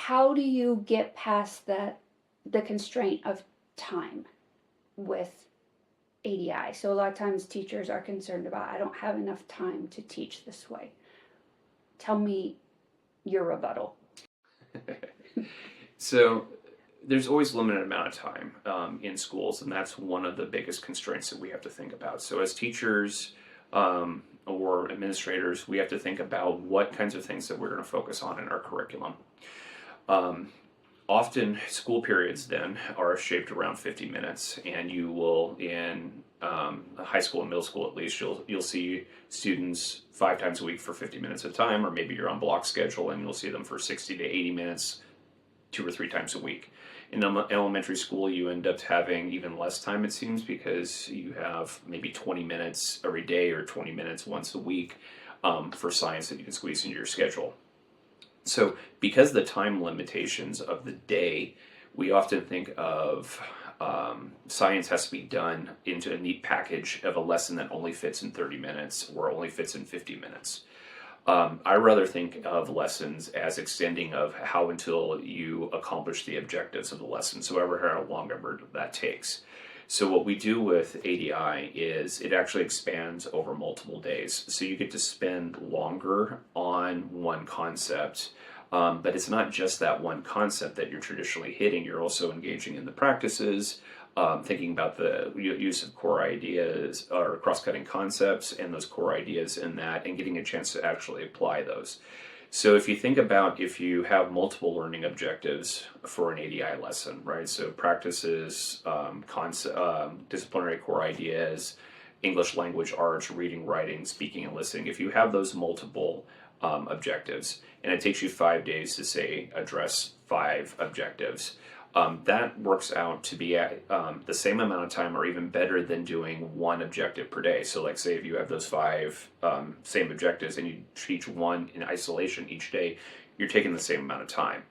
how do you get past the constraint of time with ADI? So a lot of times teachers are concerned about, I don't have enough time to teach this way. Tell me your rebuttal. So there's always a limited amount of time in schools, and that's one of the biggest constraints that we have to think about. So as teachers or administrators, we have to think about what kinds of things that we're going to focus on in our curriculum. Um, Often school periods then are shaped around 50 minutes, and you will in high school and middle school at least you'll see students 5 times a week for 50 minutes at a time, or maybe you're on block schedule and you'll see them for 60 to 80 minutes 2 or 3 times a week. In elementary school, you end up having even less time, it seems, because you have maybe 20 minutes every day or 20 minutes once a week for science that you can squeeze into your schedule. So, because the time limitations of the day, we often think of science has to be done into a neat package of a lesson that only fits in 30 minutes or only fits in 50 minutes. I rather think of lessons as extending of how until you accomplish the objectives of the lesson, so how long ever that takes. So what we do with ADI is it actually expands over multiple days. So you get to spend longer on one concept, but it's not just that one concept that you're traditionally hitting. You're also engaging in the practices, thinking about the use of core ideas or cross-cutting concepts and those core ideas in that, and getting a chance to actually apply those. So if you think about if you have multiple learning objectives for an ADI lesson, right? So practices, disciplinary core ideas, English language arts, reading, writing, speaking, and listening. If you have those multiple objectives, and it takes you 5 days to say address 5 objectives, that works out to be at the same amount of time or even better than doing one objective per day. So like say if you have those 5 same objectives and you teach one in isolation each day, you're taking the same amount of time.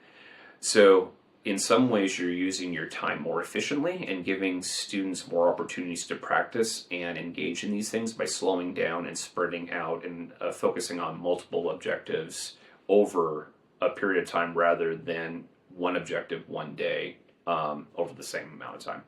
So in some ways you're using your time more efficiently and giving students more opportunities to practice and engage in these things by slowing down and spreading out and focusing on multiple objectives over a period of time rather than one objective one day over the same amount of time.